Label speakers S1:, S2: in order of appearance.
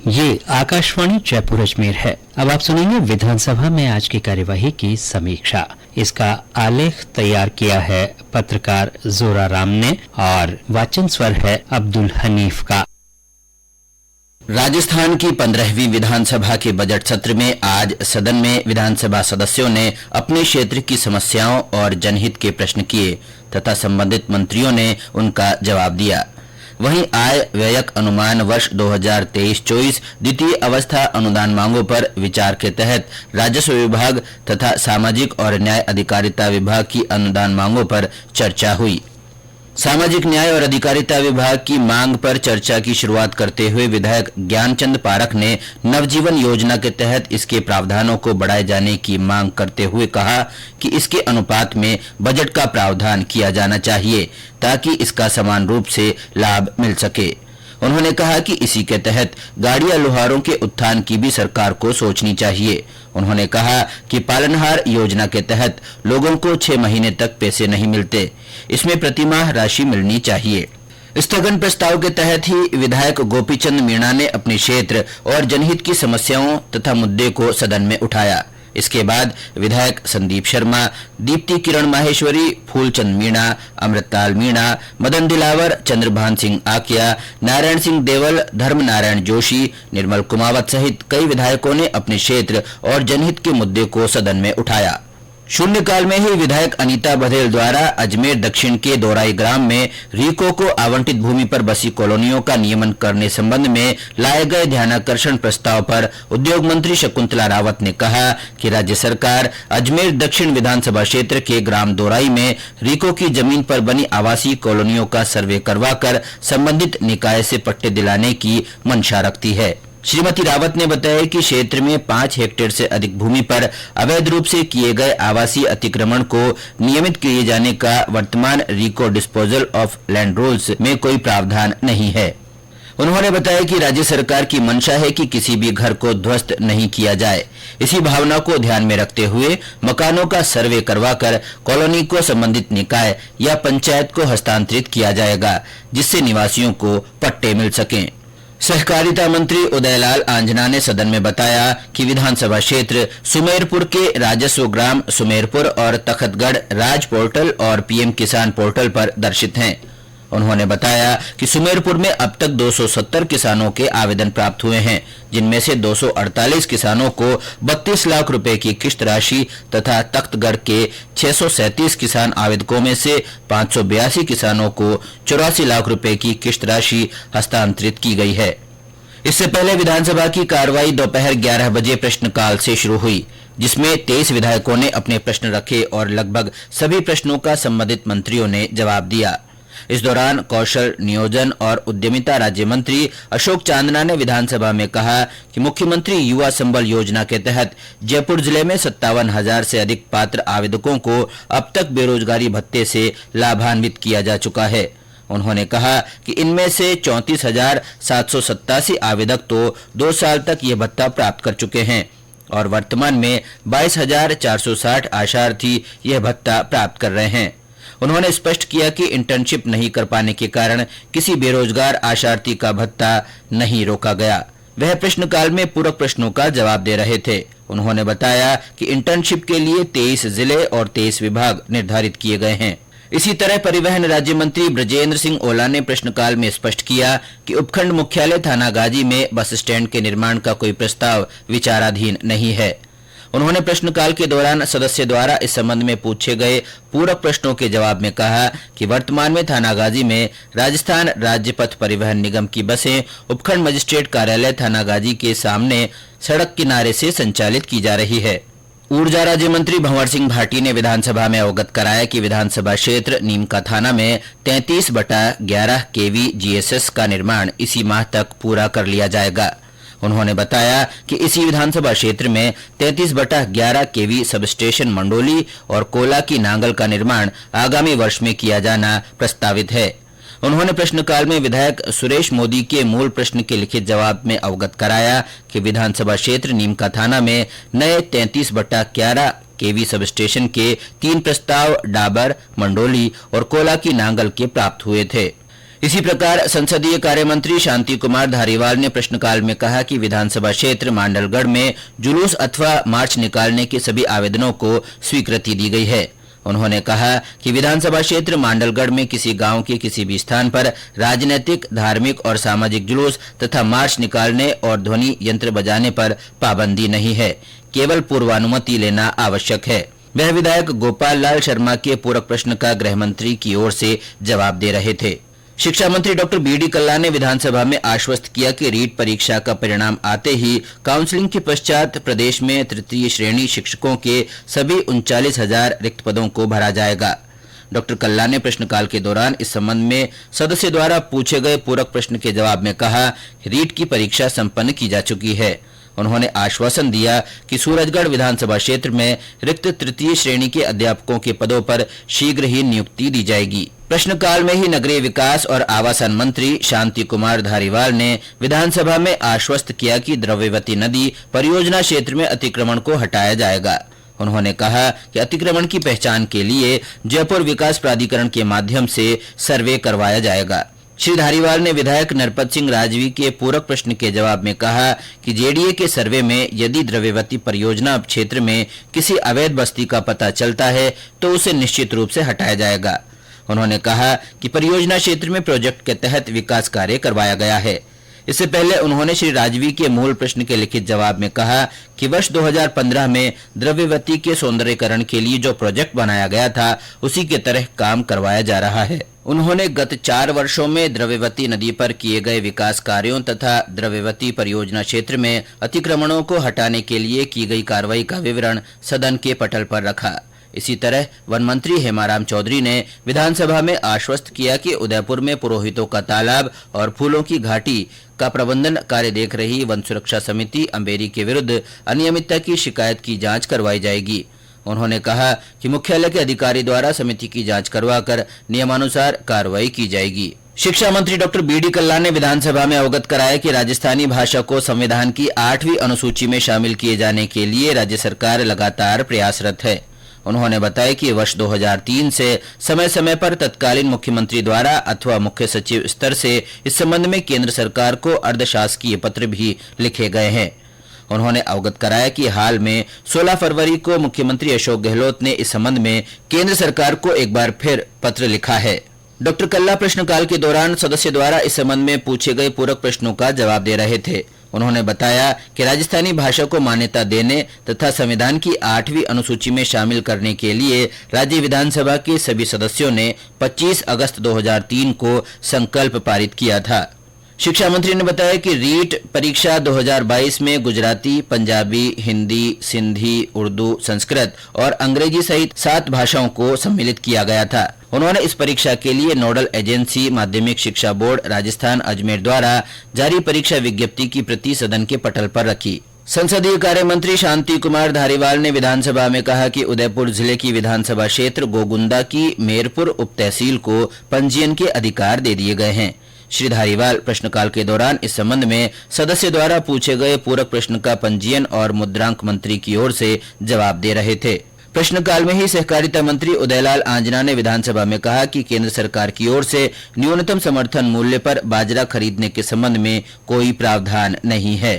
S1: ये आकाशवाणी जयपुर अजमेर है। अब आप सुनेंगे विधानसभा में आज की कार्यवाही की समीक्षा। इसका आलेख तैयार किया है पत्रकार जोरा राम ने और वाचन स्वर है अब्दुल हनीफ का।
S2: राजस्थान की 15वीं विधानसभा के बजट सत्र में आज सदन में विधानसभा सदस्यों ने अपने क्षेत्र की समस्याओं और जनहित के प्रश्न किए तथा संबंधित मंत्रियों ने उनका जवाब दिया। वहीं आय व्ययक अनुमान वर्ष 2023-24 द्वितीय अवस्था अनुदान मांगों पर विचार के तहत राजस्व विभाग तथा सामाजिक और न्याय अधिकारिता विभाग की अनुदान मांगों पर चर्चा हुई। सामाजिक न्याय और अधिकारिता विभाग की मांग पर चर्चा की शुरुआत करते हुए विधायक ज्ञानचंद पारख ने नवजीवन योजना के तहत इसके प्रावधानों को बढ़ाए जाने की मांग करते हुए कहा कि इसके अनुपात में बजट का प्रावधान किया जाना चाहिए ताकि इसका समान रूप से लाभ मिल सके। उन्होंने कहा कि इसी के तहत गाड़ियां लोहारों के उत्थान की भी सरकार को सोचनी चाहिए। उन्होंने कहा कि पालनहार योजना के तहत लोगों को 6 महीने तक पैसे नहीं मिलते, इसमें प्रतिमाह राशि मिलनी चाहिए। स्थगन प्रस्ताव के तहत ही विधायक गोपीचंद मीणा ने अपने क्षेत्र और जनहित की समस्याओं तथा मुद्दे को सदन में उठाया। इसके बाद विधायक संदीप शर्मा, दीप्ति किरण माहेश्वरी, फूलचंद मीणा, अमृतलाल मीणा, मदन दिलावर, चंद्रभान सिंह आकिया, नारायण सिंह देवल, धर्म नारायण जोशी, निर्मल कुमावत सहित कई विधायकों ने अपने क्षेत्र और जनहित के मुद्दे को सदन में उठाया। शून्यकाल में ही विधायक अनीता बघेल द्वारा अजमेर दक्षिण के दोराई ग्राम में रीको को आवंटित भूमि पर बसी कॉलोनियों का नियमन करने संबंध में लाए गए ध्यानाकर्षण प्रस्ताव पर उद्योग मंत्री शकुंतला रावत ने कहा कि राज्य सरकार अजमेर दक्षिण विधानसभा क्षेत्र के ग्राम दोराई में रीको की जमीन पर बनी आवासीय कॉलोनियों का सर्वे करवाकर संबंधित निकाय से पट्टे दिलाने की मंशा रखती है। श्रीमती रावत ने बताया कि क्षेत्र में 5 हेक्टेयर से अधिक भूमि पर अवैध रूप से किए गए आवासीय अतिक्रमण को नियमित किए जाने का वर्तमान RIICO disposal of land rules में कोई प्रावधान नहीं है। उन्होंने बताया कि राज्य सरकार की मंशा है कि किसी भी घर को ध्वस्त नहीं किया जाए। इसी भावना को ध्यान में रखते हुए मकानों का सर्वे करवाकर कॉलोनी को संबंधित निकाय या पंचायत को हस्तांतरित किया जाएगा, जिससे निवासियों को पट्टे मिल सकें। सहकारिता मंत्री उदयलाल आंजना ने सदन में बताया कि विधानसभा क्षेत्र सुमेरपुर के राजस्व ग्राम सुमेरपुर और तखतगढ़ राज पोर्टल और पीएम किसान पोर्टल पर दर्शित हैं। उन्होंने बताया कि सुमेरपुर में अब तक 270 किसानों के आवेदन प्राप्त हुए हैं, जिनमें से 248 किसानों को 32 लाख रुपए की किश्त राशि तथा तख्तगढ़ के 637 किसान आवेदकों में से 582 किसानों को 84 लाख रुपए की किश्त राशि हस्तांतरित की गई है। इससे पहले विधानसभा की कार्रवाई दोपहर 11 बजे प्रश्नकाल से शुरू हुई, जिसमें 23 विधायकों ने अपने प्रश्न रखे और लगभग सभी प्रश्नों का संबंधित मंत्रियों ने जवाब दिया। इस दौरान कौशल नियोजन और उद्यमिता राज्य मंत्री अशोक चांदना ने विधानसभा में कहा कि मुख्यमंत्री युवा संबल योजना के तहत जयपुर जिले में 57,000 से अधिक पात्र आवेदकों को अब तक बेरोजगारी भत्ते से लाभान्वित किया जा चुका है। उन्होंने कहा कि इनमें से 34,787 आवेदक तो 2 साल तक ये भत्ता प्राप्त कर चुके हैं और वर्तमान में 22,460 आशार्थी यह भत्ता प्राप्त कर रहे हैं। उन्होंने स्पष्ट किया कि इंटर्नशिप नहीं कर पाने के कारण किसी बेरोजगार आशार्थी का भत्ता नहीं रोका गया। वह प्रश्नकाल में पूरक प्रश्नों का जवाब दे रहे थे। उन्होंने बताया कि इंटर्नशिप के लिए 23 जिले और 23 विभाग निर्धारित किए गए हैं। इसी तरह परिवहन राज्य मंत्री ब्रजेंद्र सिंह ओला ने प्रश्नकाल में स्पष्ट किया कि उपखंड मुख्यालय थानागाजी में बस स्टैंड के निर्माण का कोई प्रस्ताव विचाराधीन नहीं है। उन्होंने प्रश्नकाल के दौरान सदस्य द्वारा इस संबंध में पूछे गए पूरक प्रश्नों के जवाब में कहा कि वर्तमान में थानागाजी में राजस्थान राज्य पथ परिवहन निगम की बसें उपखंड मजिस्ट्रेट कार्यालय थानागाजी के सामने सड़क किनारे से संचालित की जा रही है। ऊर्जा राज्य मंत्री भंवर सिंह भाटी ने विधानसभा में अवगत कराया कि विधानसभा क्षेत्र नीमका थाना में 33/11 केवी जीएसएस का निर्माण इसी माह तक पूरा कर लिया जाएगा। उन्होंने बताया कि इसी विधानसभा क्षेत्र में 33/11 केवी सबस्टेशन मंडोली और कोला की नांगल का निर्माण आगामी वर्ष में किया जाना प्रस्तावित है। उन्होंने प्रश्नकाल में विधायक सुरेश मोदी के मूल प्रश्न के लिखित जवाब में अवगत कराया कि विधानसभा क्षेत्र नीमका थाना में नए 33/11 केवी सबस्टेशन के 3 प्रस्ताव डाबर, मंडोली और कोला की नांगल के प्राप्त हुए थे। इसी प्रकार संसदीय कार्य मंत्री शांति कुमार धारीवाल ने प्रश्नकाल में कहा कि विधानसभा क्षेत्र मांडलगढ़ में जुलूस अथवा मार्च निकालने के सभी आवेदनों को स्वीकृति दी गई है। उन्होंने कहा कि विधानसभा क्षेत्र मांडलगढ़ में किसी गांव के किसी भी स्थान पर राजनीतिक, धार्मिक और सामाजिक जुलूस तथा मार्च निकालने और ध्वनि यंत्र बजाने पर पाबंदी नहीं है, केवल पूर्वानुमति लेना आवश्यक है। वह विधायक गोपाल लाल शर्मा के पूरक प्रश्न का गृह मंत्री की ओर से जवाब दे रहे थे। शिक्षा मंत्री डॉक्टर बी.डी. कल्ला ने विधानसभा में आश्वस्त किया कि रीट परीक्षा का परिणाम आते ही काउंसलिंग के पश्चात प्रदेश में तृतीय श्रेणी शिक्षकों के सभी 39,000 रिक्त पदों को भरा जाएगा। डॉक्टर कल्ला ने प्रश्नकाल के दौरान इस संबंध में सदस्य द्वारा पूछे गए पूरक प्रश्न के जवाब में कहा, रीट की परीक्षा संपन्न की जा चुकी है। उन्होंने आश्वासन दिया कि सूरजगढ़ विधानसभा क्षेत्र में रिक्त तृतीय श्रेणी के अध्यापकों के पदों पर शीघ्र ही नियुक्ति दी जाएगी। प्रश्नकाल में ही नगरीय विकास और आवासन मंत्री शांति कुमार धारीवाल ने विधानसभा में आश्वस्त किया कि द्रव्यवती नदी परियोजना क्षेत्र में अतिक्रमण को हटाया जाएगा। उन्होंने कहा कि अतिक्रमण की पहचान के लिए जयपुर विकास प्राधिकरण के माध्यम से सर्वे करवाया जाएगा। श्री धारीवाल ने विधायक नरपत सिंह राजवी के पूरक प्रश्न के जवाब में कहा कि जेडीए के सर्वे में यदि द्रव्यवती परियोजना क्षेत्र में किसी अवैध बस्ती का पता चलता है तो उसे निश्चित रूप से हटाया जाएगा। उन्होंने कहा कि परियोजना क्षेत्र में प्रोजेक्ट के तहत विकास कार्य करवाया गया है। इससे पहले उन्होंने श्री राजवी के मूल प्रश्न के लिखित जवाब में कहा कि वर्ष 2015 में द्रव्यवती के सौंदर्यीकरण के लिए जो प्रोजेक्ट बनाया गया था उसी के तरह काम करवाया जा रहा है। उन्होंने गत 4 वर्षों में द्रव्यवती नदी पर किए गए विकास कार्यों तथा द्रव्यवती परियोजना क्षेत्र में अतिक्रमणों को हटाने के लिए की गई कार्रवाई का विवरण सदन के पटल पर रखा। इसी तरह वन मंत्री हेमाराम चौधरी ने विधानसभा में आश्वस्त किया कि उदयपुर में पुरोहितों का तालाब और फूलों की घाटी का प्रबंधन कार्य देख रही वन सुरक्षा समिति अंबेरी के विरुद्ध अनियमितता की शिकायत की जांच करवाई जाएगी। उन्होंने कहा कि मुख्यालय के अधिकारी द्वारा समिति की जांच करवाकर नियमानुसार कार्रवाई की जाएगी। शिक्षा मंत्री डॉक्टर बी.डी. कल्ला ने विधानसभा में अवगत कराया कि राजस्थानी भाषा को संविधान की 8वीं अनुसूची में शामिल किए जाने के लिए राज्य सरकार लगातार प्रयासरत है। उन्होंने बताया कि वर्ष 2003 से समय समय पर तत्कालीन मुख्यमंत्री द्वारा अथवा मुख्य सचिव स्तर से इस संबंध में केंद्र सरकार को अर्धशासकीय पत्र भी लिखे गए हैं। उन्होंने अवगत कराया कि हाल में 16 फरवरी को मुख्यमंत्री अशोक गहलोत ने इस संबंध में केंद्र सरकार को एक बार फिर पत्र लिखा है। डॉक्टर कल्ला प्रश्नकाल के दौरान सदस्य द्वारा इस संबंध में पूछे गए पूरक प्रश्नों का जवाब दे रहे थे। उन्होंने बताया कि राजस्थानी भाषा को मान्यता देने तथा संविधान की 8वीं अनुसूची में शामिल करने के लिए राज्य विधानसभा के सभी सदस्यों ने 25 अगस्त 2003 को संकल्प पारित किया था। शिक्षा मंत्री ने बताया कि रीट परीक्षा 2022 में गुजराती, पंजाबी, हिंदी, सिंधी, उर्दू, संस्कृत और अंग्रेजी सहित 7 भाषाओं को सम्मिलित किया गया था। उन्होंने इस परीक्षा के लिए नोडल एजेंसी माध्यमिक शिक्षा बोर्ड राजस्थान अजमेर द्वारा जारी परीक्षा विज्ञप्ति की प्रति सदन के पटल पर रखी। संसदीय कार्य मंत्री शांति कुमार धारीवाल ने विधानसभा में कहा कि उदयपुर जिले की विधानसभा क्षेत्र गोगुंदा की मेरपुर उप तहसील को पंजीयन के अधिकार दे दिए गए हैं। श्री धारीवाल प्रश्नकाल के दौरान इस संबंध में सदस्य द्वारा पूछे गए पूरक प्रश्न का पंजीयन और मुद्रांक मंत्री की ओर से जवाब दे रहे थे। प्रश्नकाल में ही सहकारिता मंत्री उदयलाल आंजना ने विधानसभा में कहा कि केंद्र सरकार की ओर से न्यूनतम समर्थन मूल्य पर बाजरा खरीदने के संबंध में कोई प्रावधान नहीं है।